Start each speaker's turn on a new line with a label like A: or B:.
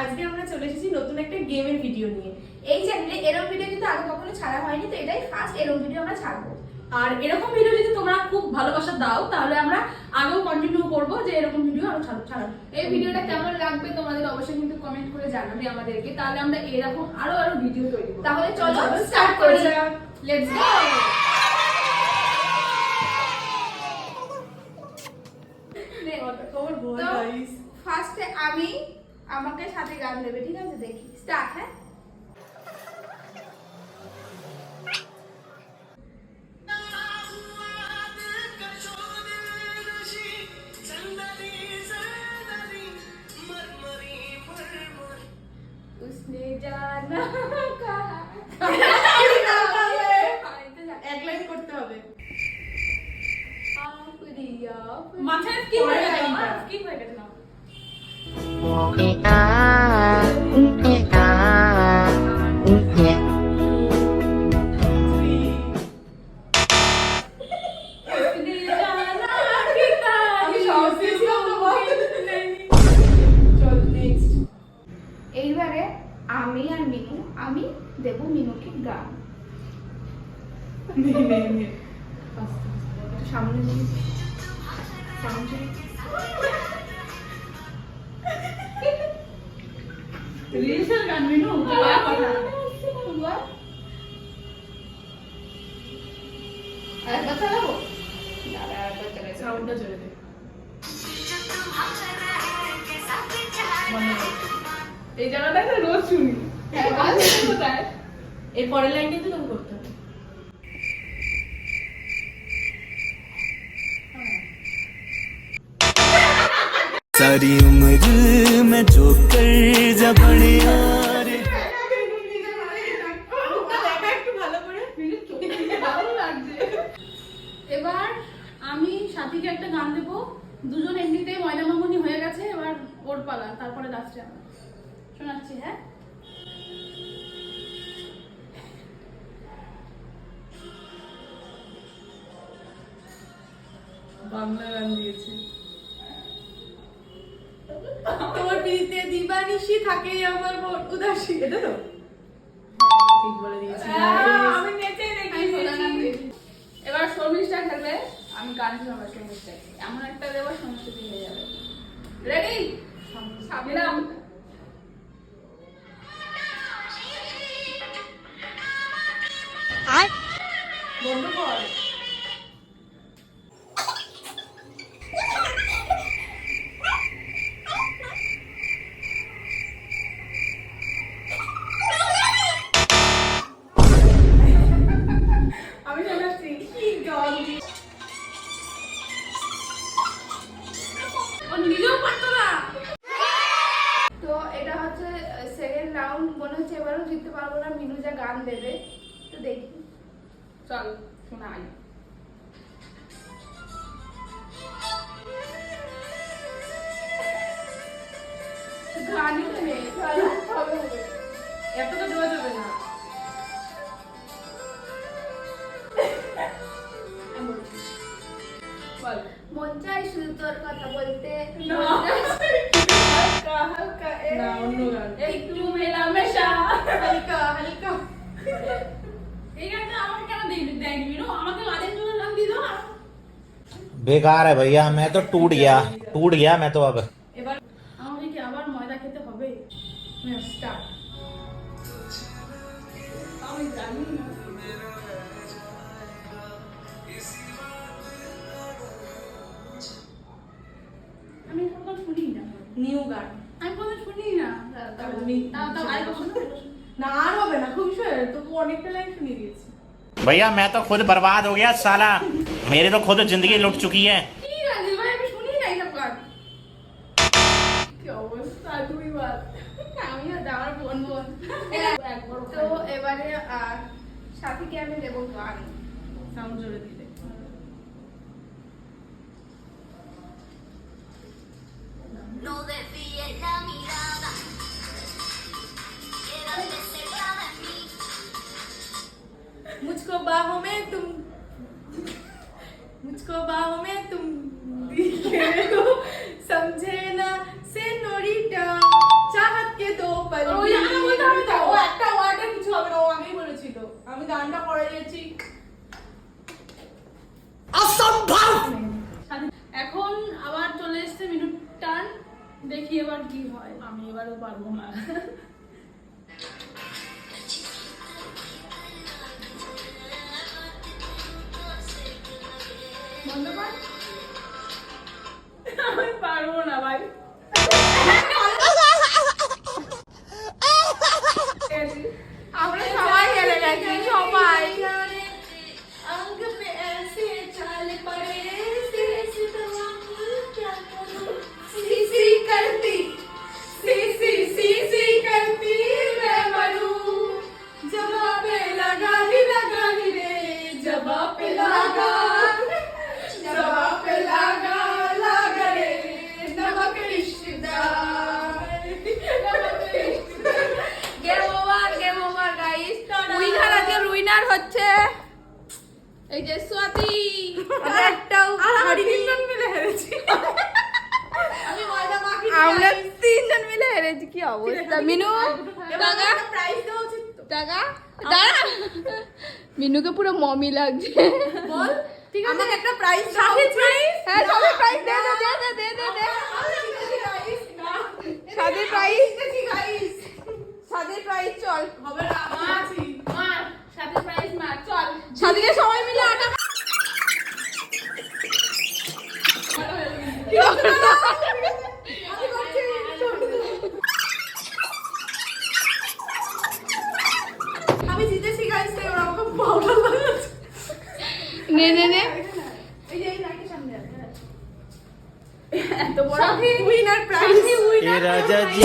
A: আজকে আমরা চলে এসেছি নতুন একটা গেমের ভিডিও নিয়ে। এই চ্যানেলে এরকম ভিডিও কিন্তু আগে কখনো ছাড়া হয়নি, তো এটাই ফার্স্ট এরকম ভিডিও আমরা ছাড়বো।
B: আর এরকম ভিডিও যদি তোমরা খুব ভালোবাসা দাও তাহলে আমরা আগেও কন্টিনিউ করবো যে এরকম ভিডিও আরো ছাড়াবো।
C: এই ভিডিওটা কেমন লাগবে তোমাদের অবশ্যই কিন্তু কমেন্ট করে জানাবে আমাদেরকে, তাহলে আমরা এরকম আরো ভিডিও তৈরি করব।
A: তাহলে চলো স্টার্ট করা যাক।
C: Let's go.
A: তো ফার্স্টে আমি আমাকে সাথে গান দেবে, ঠিক আছে? দেখি স্টার্ট। হ্যাঁ, उसने जाना कहा
B: এক লাইন করতে হবে।
A: प्रिया
B: মাথায় স্কিপ হয়ে গেছে, আমার স্কিপ হয়ে গেছে না।
A: এইবারে আমি আর মিনু, আমি দেব মিনুকে গান। সামনে
B: রিলসের গান মিনু কথা
A: আর কথা বলবো,
B: সাউন্ডটা চলে দে। মানে এই জায়গাটা না রোজ শুনি।
A: হ্যাঁ,
B: গান কোথায়? এর পরের লাইন কিন্তু তুমি করতে হবে।
D: सारी उम्र में जो कर जा बड़े यार
B: এবার আমি সাথীকে একটা গান দেবো। দুজন এমনিতেই ময়না মামুনি হয়ে গেছে, এবার ওর পালা, তারপরে লাস্টে আমার শোনাচ্ছি। হ্যাঁ, বাংলা গান দিয়েছি।
A: তোর পিড়িতে দিবানিশি থাকে আমার মন উদাসী, এটা তো
B: ঠিক বলে দিয়েছি।
A: আমি নেচে দেখি।
C: এবার শর্মিষ্ঠা খেলবে, আমি গান শোনাবো শর্মিষ্ঠাকে। এমন একটা দেবো সমস্যা হয়ে যাবে। রেডি? সাবিনা
B: বন্ধ কর।
A: আমি শোনাচ্ছি কি গান।
B: ও নিজেও পারতো না।
A: তো এটা হচ্ছে সেকেন্ড রাউন্ড, মনে হচ্ছে এবারও জিততে পারবো না। মিনু যা গান দেবে তো দেখি।
C: চল শোনাই।
A: গানই তো নেই, হবে
B: এত তো দেওয়া যাবে না।
C: বল।
A: মন চাই শুধু তোর কথা বলতে,
B: না।
A: হালকা হালকা
B: না, অন্য গান।
C: একটু মেলামেশা।
A: হালকা হালকা।
B: এই গানটা আমাকে কেন দেয়নি মিনু? আমাকে আদেশ জন্য গান দিল না।
E: बेकार है भैया, मैं तो टूट गया मैं तो अब।
B: এবার আমাকে কি আবার ময়দা খেতে হবে? স্টার্ট।
C: আমি জানি না।
B: আমি এখন শুনি না
A: নিউ গান।
B: আমি কোনো শুনি না।
A: তুমি
B: তাও আরেকবার শোনো।
A: না, আর হবে না, খুব সহজ। তোকে অনেকটা লাইন শুনিয়ে দিয়েছি।
E: भैया मैं तो खुद बर्बाद हो गया साला, मेरी तो खुद जिंदगी लुट चुकी है।
B: কি রাজি ভাই, আমি শুনি না এইসব গান। কি অবস্থা, তুমি বল।
A: আমিও আমার বোন বোন। তো এবারে সাথীকে আমি দেবো গান।
B: সাউন্ড জোরে দিলে।
F: No desvíes la mirada, quédate cerca de mí.
A: मुझको बाहों में तुम मुझको बाहों में तुम दिखे हो, समझे ना सेनोरिटा, चाहत के
B: দিয়েছি। এখন আবার চলে এসেছে মিনুর টার্ন, দেখি এবার কি হয়।
C: আমি এবারও পারবো না।
B: বন্ধ কর।
C: আমি পারবো না ভাই।
A: আমরা সবাই হেরে গেছি, সবাই।
B: अंग पे ऐसे चाल पड़े ऐसे तवामुल क्या करूं
A: सीसी करती सीसी करती मैं मरूं। जवाब पे लगा ही रे, जवाब पे लगा रे, नमक रिश्तेदार। Game over guys. উইনার আজকে উইনার হচ্ছে এই যে স্বাতি। আমরা তিনজন মিলে হেরেছি। আমরা তিনজন মিলে হেরেছি, কি অবস্থা। মিনু টাকা টাকা দাঁড়া, মিনুকে পুরো মমি লাগছে। বল ঠিক আছে, আমাকে একটা প্রাইজ দাও। হ্যাঁ সাথে প্রাইজ দে সাথে প্রাইজ, সাথে প্রাইজ। চল
C: হবে না, মার সাথে প্রাইজ মার, চল।
A: সাথে সবাই মিলে আটা আমি জিতেছি গাইস, এবার আমাকে পাউডার লাগাচ্ছে। নে
B: এই যে এই রাখি সামনে আছে।
C: এত বড়
A: উইনার প্রাইজ।
D: ए राजा जी